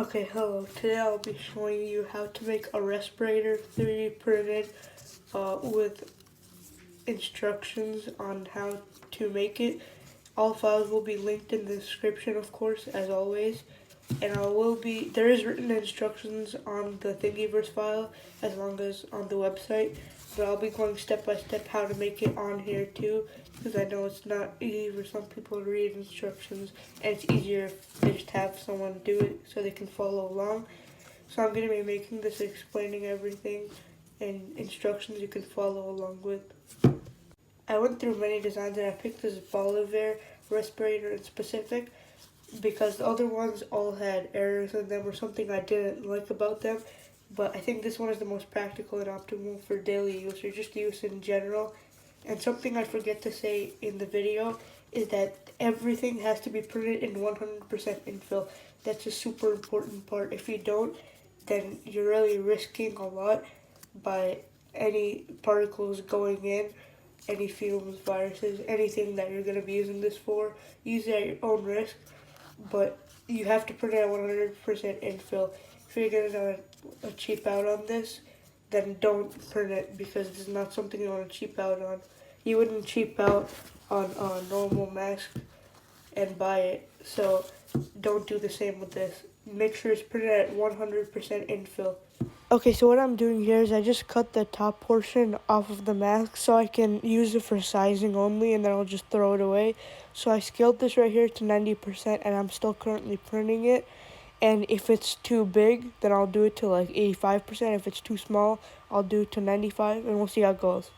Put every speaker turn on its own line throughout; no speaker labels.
Okay, hello. Today I'll be showing you how to make a respirator 3D printed with instructions on how to make it. All files will be linked in the description, of course, as always. And there is written instructions on the Thingiverse file as long as on the website. But I'll be going step by step how to make it on here too, because I know it's not easy for some people to read instructions, and it's easier if they just have someone do it so they can follow along. So I'm going to be making this, explaining everything and instructions you can follow along with. I went through many designs and I picked this Bolivar respirator in specific because the other ones all had errors in them or something I didn't like about them. But I think this one is the most practical and optimal for daily use or just use in general. And something I forget to say in the video is that everything has to be printed in 100% infill. That's a super important part. If you don't, then you're really risking a lot by any particles going in, any fumes, viruses, anything that you're going to be using this for. Use it at your own risk, but you have to print it at 100% infill. If you're going to cheap out on this, then don't print it because this is not something you want to cheap out on. You wouldn't cheap out on a normal mask and buy it, so don't do the same with this. Make sure it's printed at 100% infill. Okay, so what I'm doing here is I just cut the top portion off of the mask so I can use it for sizing only, and then I'll just throw it away. So I scaled this right here to 90%, and I'm still currently printing it. And if it's too big, then I'll do it to like 85%. If it's too small, I'll do it to 95%, and we'll see how it goes.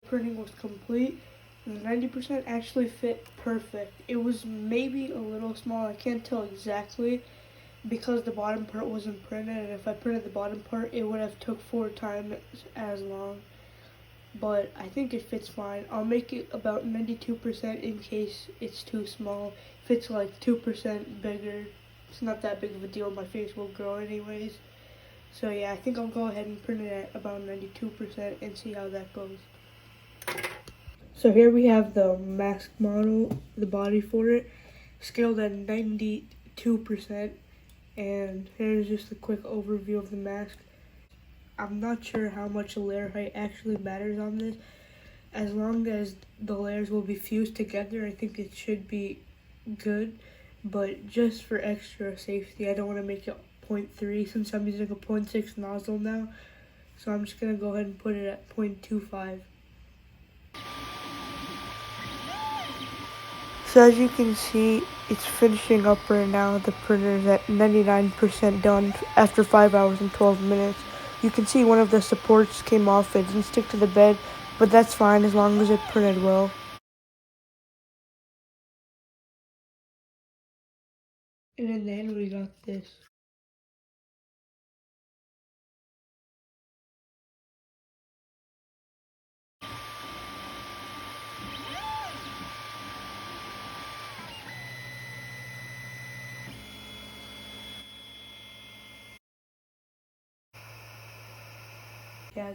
Printing was complete. The 90% actually fit perfect. It was maybe a little small, I can't tell exactly, because the bottom part wasn't printed, and if I printed the bottom part, it would have took 4 times as long. But I think it fits fine. I'll make it about 92% in case it's too small. If it's like 2% bigger, it's not that big of a deal. My face will grow anyways. So yeah, I think I'll go ahead and print it at about 92% and see how that goes. So here we have the mask model, the body for it, scaled at 92%. And here's just a quick overview of the mask. I'm not sure how much layer height actually matters on this. As long as the layers will be fused together, I think it should be good. But just for extra safety, I don't want to make it 0.3 since I'm using a 0.6 nozzle now. So I'm just going to go ahead and put it at 0.25. So as you can see, it's finishing up right now. The printer is at 99% done after 5 hours and 12 minutes. You can see one of the supports came off. It didn't stick to the bed, but that's fine as long as it printed well. And in the end, we got this. Yeah,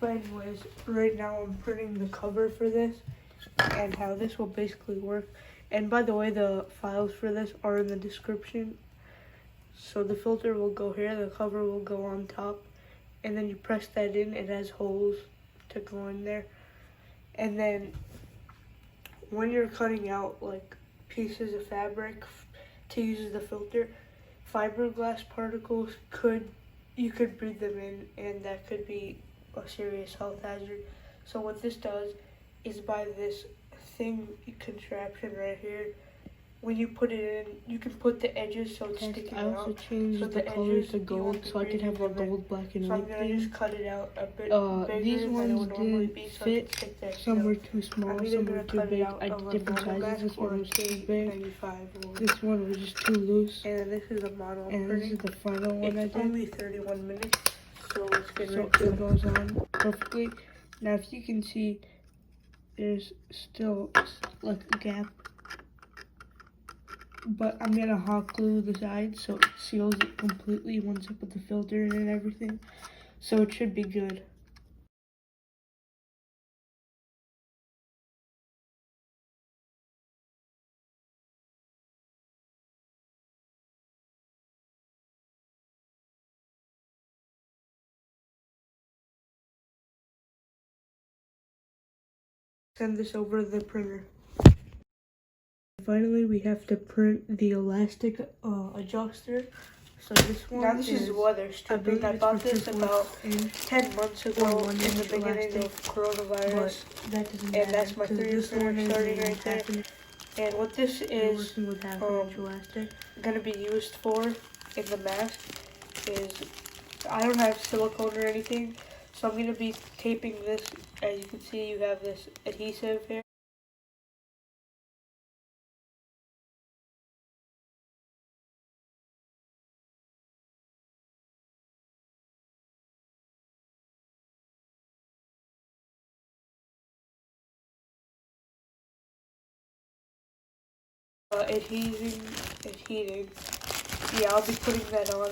but anyways, right now I'm printing the cover for this and how this will basically work. And by the way, the files for this are in the description. So the filter will go here, the cover will go on top, and then you press that in, it has holes to go in there. And then when you're cutting out like pieces of fabric to use as the filter, fiberglass particles you could breathe them in, and that could be a serious health hazard. So what this does is by this thing contraption right here, when you put it in, you can put the edges so it's sticking out. I also changed the color to gold so I could have a gold, black, and white thing. So I'm going to just cut it out a bit bigger. These ones didn't fit. Some were too small, some were too big. I did different sizes. This one was too big. This one was just too loose. And this is a model. And this is the final one I did. It's only 31 minutes, so let's get right to it. It goes on perfectly. Now if you can see, there's still like a gap. But I'm gonna hot glue the sides so it seals it completely once I put the filter in and everything. So it should be good. Send this over the printer. Finally, we have to print the elastic adjuster. So this one
now this is weather stripping. I bought this about 10 months ago in the beginning of coronavirus. And that's my 3-year starting right there. And what this is going to be used for in the mask is, I don't have silicone or anything, so I'm going to be taping this. As you can see, you have this adhesive here. Adheting. Yeah, I'll be putting that on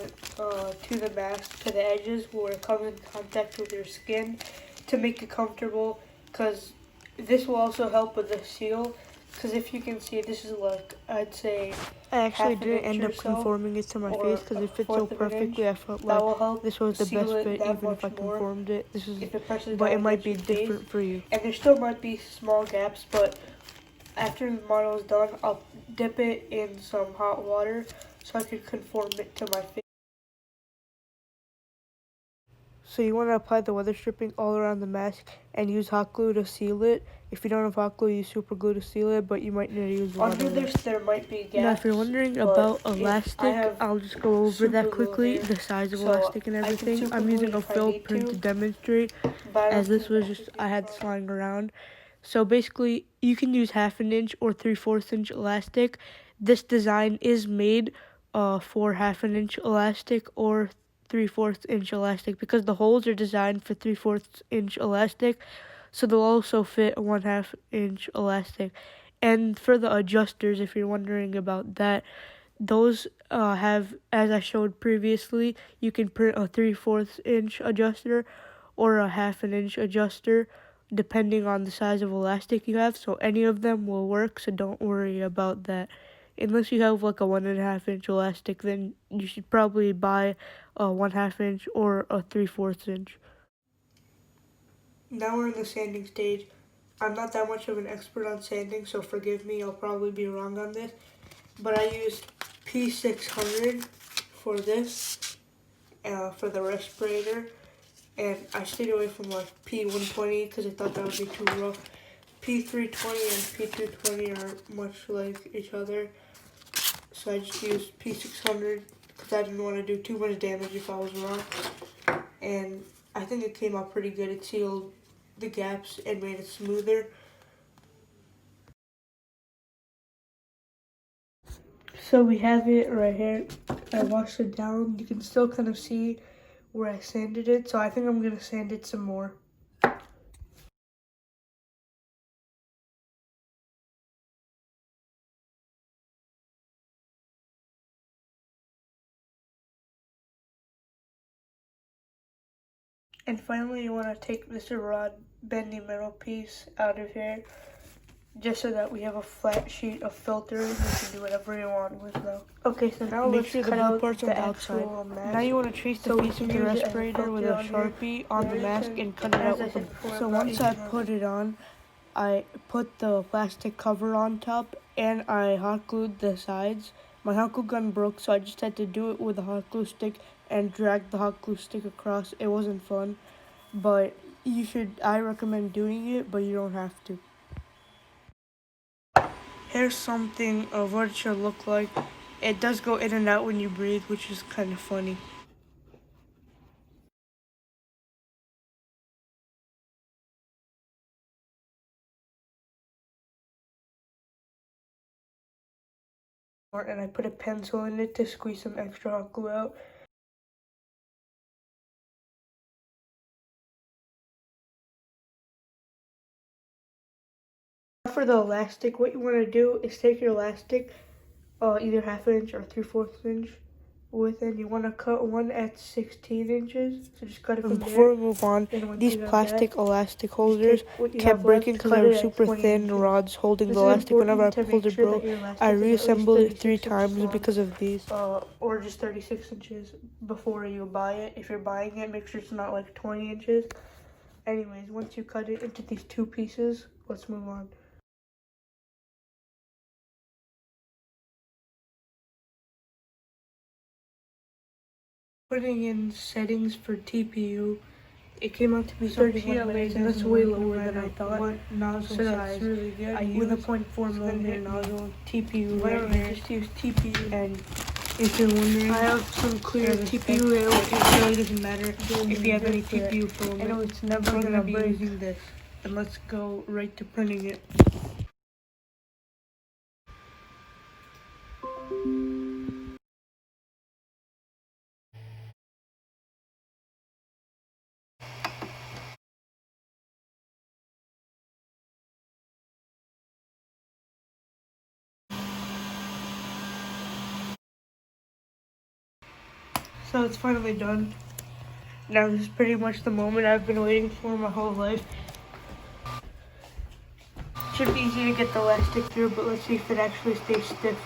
to the mask, to the edges where it comes in contact with your skin to make it comfortable, because this will also help with the seal. Because if you can see, this is like, I'd say,
I actually didn't end up conforming it to my face because it fits so perfectly. I felt like this was the best fit, even if I conformed it. But it might be different for you.
And there still might be small gaps, but after the model is done, I'll dip it in some hot water so I can conform it to my face.
So you want to apply the weather stripping all around the mask and use hot glue to seal it. If you don't have hot glue, use super glue to seal it, but you might need to use water.
Under this, there might be gaps.
Now, if you're wondering about elastic, I'll just go over that quickly, the size of elastic and everything. I'm using a fill print to demonstrate, as this was just, I had this lying around. So basically, you can use 1/2 inch or 3/4 inch elastic. This design is made for 1/2 inch elastic or 3/4 inch elastic because the holes are designed for 3/4 inch elastic, so they'll also fit a 1/2 inch elastic. And for the adjusters, if you're wondering about that, those have, as I showed previously, you can print a 3/4 inch adjuster or a 1/2 inch adjuster depending on the size of elastic you have, so any of them will work, so don't worry about that. Unless you have like a 1.5 inch elastic, then you should probably buy a 1/2 inch or a 3/4 inch.
Now we're in the sanding stage. I'm not that much of an expert on sanding, so forgive me, I'll probably be wrong on this. But I used P600 for this, for the respirator. And I stayed away from like P120 because I thought that would be too rough. P320 and P220 are much like each other. So I just used P600 because I didn't want to do too much damage if I was wrong. And I think it came out pretty good. It sealed the gaps and made it smoother. So we have it right here. I washed it down. You can still kind of see where I sanded it, so I think I'm going to sand it some more. And finally, you want to take this rod, bendy metal piece out of here, just so that we have a flat sheet of filter. You can do whatever you want with though. Okay, so now
make
let's
sure the
cut
blue
out
parts on the outside. Now you want to trace the piece of the respirator with a Sharpie on the mask and cut it out with a. So once I put it on, I put the plastic cover on top and I hot glued the sides. My hot glue gun broke, so I just had to do it with a hot glue stick and drag the hot glue stick across. It wasn't fun, but I recommend doing it, but you don't have to. Here's something of what it should look like. It does go in and out when you breathe, which is kind of funny.
And I put a pencil in it to squeeze some extra hot glue out. For the elastic, what you want to do is take your elastic, either 1/2 inch or 3/4 inch width, and you want to cut one at 16 inches. So just cut it from there.
Before we move on, these plastic elastic holders kept breaking because they were super thin rods holding the elastic. Whenever I pulled it broke, I reassembled it 3 times because of these.
Or just 36 inches before you buy it. If you're buying it, make sure it's not like 20 inches.
Anyways, once you cut it into these two pieces, let's move on. Putting in settings for TPU, it came out to be 31 minutes, and that's way lower than I thought.
Nozzle
So
size
guys,
really good.
I use a 0.4 millimeter nozzle, TPU right here.
Just use TPU.
And if you're wondering,
I have some clear TPU.
It really doesn't matter if you have any TPU filament.
I know it's never
We're
gonna
be
break.
using this, and let's go right to printing it. So it's finally done. Now this is pretty much the moment I've been waiting for my whole life. Should be easy to get the elastic through, but let's see if it actually stays stiff.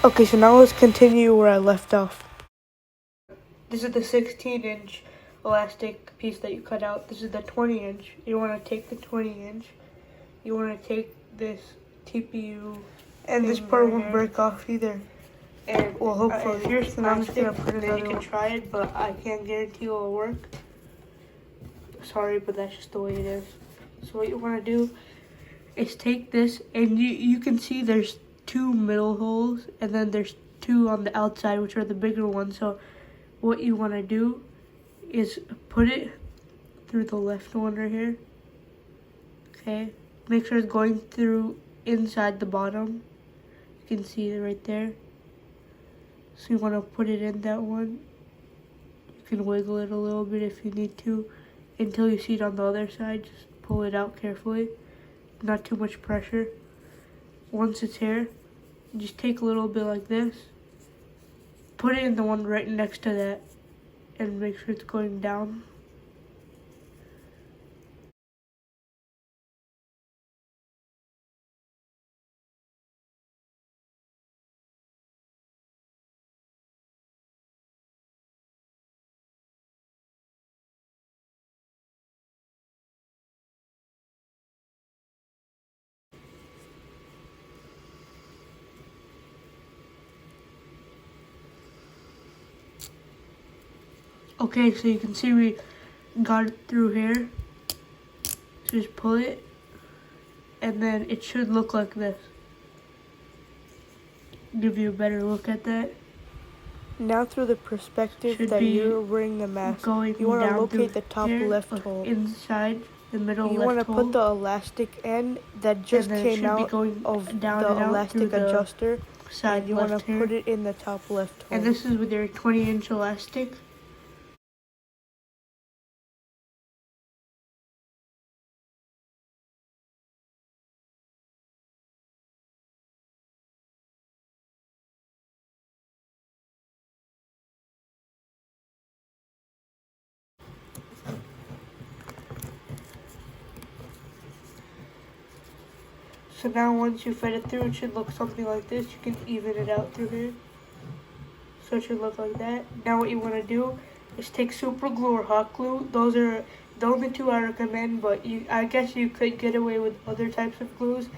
Okay, so now let's continue where I left off. This is the 16-inch elastic piece that you cut out. This is the 20-inch. You want to take the 20-inch. You want to take this TPU. And this part won't break off either. And well, hopefully,
if yours
then I'm just gonna put
then
another
you can
one. Try it, but I can't guarantee it'll work. Sorry, but that's just the way it is. So what you want to do is take this, and you can see there's two middle holes, and then there's two on the outside, which are the bigger ones. So what you want to do is put it through the left one right here. Okay, make sure it's going through inside the bottom. You can see it right there. So you want to put it in that one. You can wiggle it a little bit if you need to until you see it on the other side. Just pull it out carefully, not too much pressure. Once it's here, just take a little bit like this, put it in the one right next to that, and make sure it's going down. Okay, so you can see we got it through here. So just pull it, and then it should look like this. Give you a better look at that.
Now through the perspective
Should
that
be
you're wearing the mask,
going
you want to
down
locate the
through
top
here,
left
like
hole.
inside the middle
You
left
want to
hole.
put the elastic end that just
And then it
came
should be
out
going
of
down
the
and out
elastic
through the
adjuster,
side
and you want
left
to
here.
put it in the top left hole.
And this is with your 20-inch elastic. So now once you fed it through, it should look something like this. You can even it out through here. So it should look like that. Now what you want to do is take super glue or hot glue. Those are the only two I recommend, but I guess you could get away with other types of glues,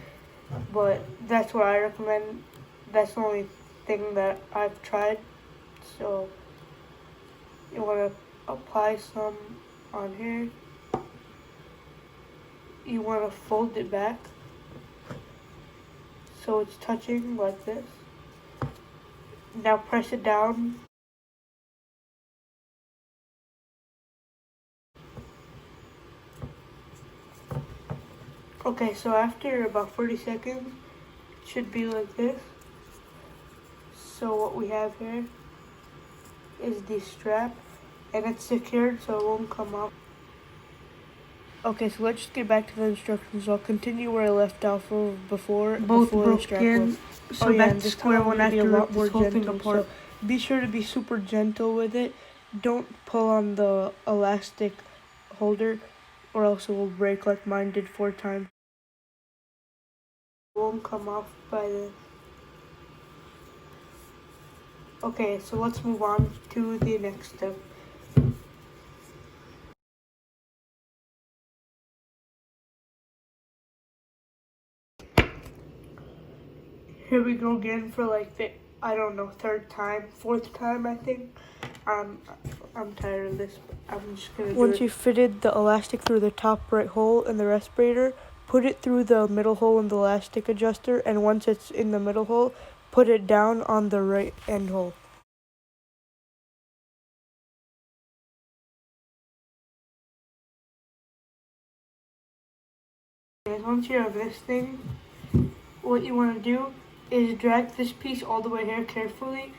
but that's what I recommend. That's the only thing that I've tried. So you want to apply some on here. You want to fold it back so it's touching like this. Now press it down. Okay, so after about 40 seconds, it should be like this. So what we have here is the strap, and it's secured so it won't come off. Okay, so let's just get back to the instructions. I'll continue where I left off of before the strap was. So back to square one
after
after
a lot more
this whole thing
gentle.
apart.
So be sure to be super gentle with it. Don't pull on the elastic holder, or else it will break like mine did 4 times. It won't come off by this. Okay, so let's move on to the next step. Here we go again for like the, I don't know, fourth time I think. I'm tired of this. I'm just gonna do it.
Once you've fitted the elastic through the top right hole in the respirator, put it through the middle hole in the elastic adjuster, and once it's in the middle hole, put it down on the right end hole.
And once you have this thing, what you want to do is drag this piece all the way here carefully.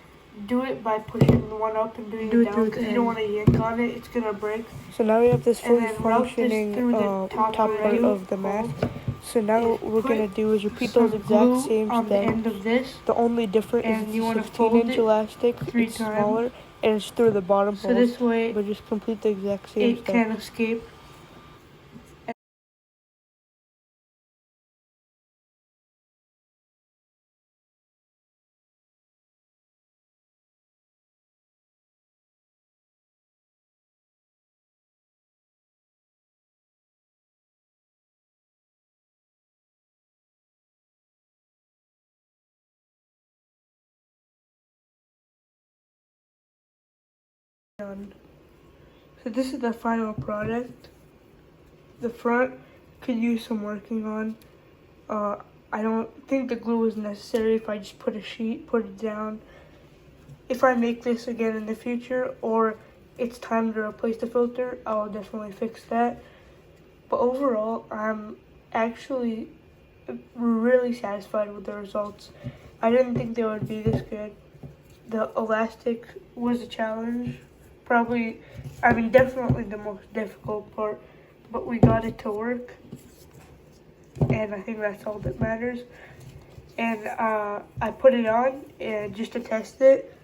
Do it by pushing the one up and doing it down, because you don't want to yank on it, it's going to break.
So now we have this fully
And then route this
functioning
through the
top part of the mask. So now what we're going to do is repeat those exact same
on the end
steps.
of this,
The only difference
and
is
you
the
want to fold
16-inch
it
elastic,
3
it's
times.
smaller, and it's through the bottom
So
hole.
this way
But just complete the exact same
it
step.
can't escape. Done. So this is the final product. The front could use some working on. I don't think the glue is necessary if I just put a sheet, put it down. If I make this again in the future, or it's time to replace the filter, I'll definitely fix that. But overall, I'm actually really satisfied with the results. I didn't think they would be this good. The elastic was a challenge. Probably, definitely the most difficult part, but we got it to work. And I think that's all that matters. And I put it on and just to test it,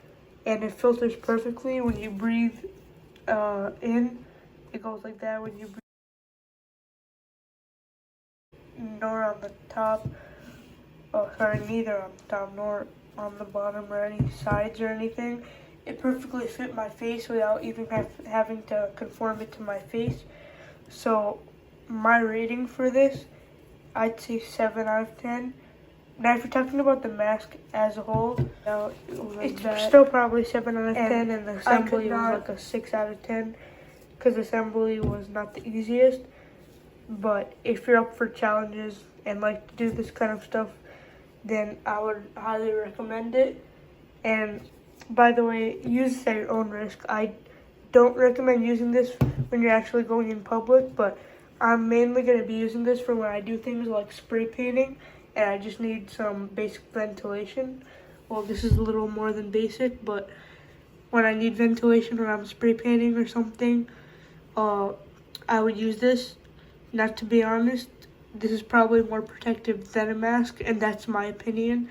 and it filters perfectly. When you breathe in, it goes like that. When you breathe, nor on the top, neither on the top nor on the bottom or any sides or anything. It perfectly fit my face without even having to conform it to my face. So my rating for this, I'd say 7 out of 10. Now, if you're talking about the mask as a whole, it's still probably 7 out of 10, and the assembly was like a 6 out of 10, because assembly was not the easiest. But if you're up for challenges and like to do this kind of stuff, then I would highly recommend it. And by the way, use this at your own risk. I don't recommend using this when you're actually going in public, but I'm mainly going to be using this for when I do things like spray painting and I just need some basic ventilation. Well, this is a little more than basic, but when I need ventilation when I'm spray painting or something, I would use this. Not to be honest, this is probably more protective than a mask, and that's my opinion.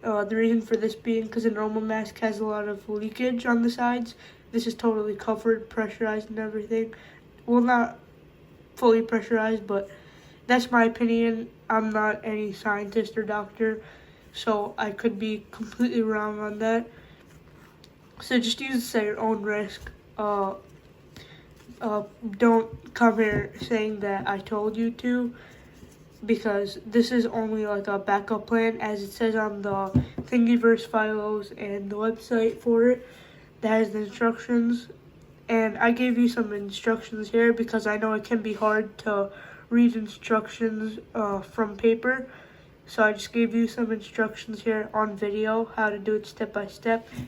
The reason for this being because a normal mask has a lot of leakage on the sides. This is totally covered, pressurized and everything. Well, not fully pressurized, but that's my opinion. I'm not any scientist or doctor, so I could be completely wrong on that. So just use this at your own risk. Don't come here saying that I told you to, because this is only like a backup plan, as it says on the Thingiverse files and the website for it that has the instructions. And I gave you some instructions here because I know it can be hard to read instructions from paper. So I just gave you some instructions here on video, how to do it step by step.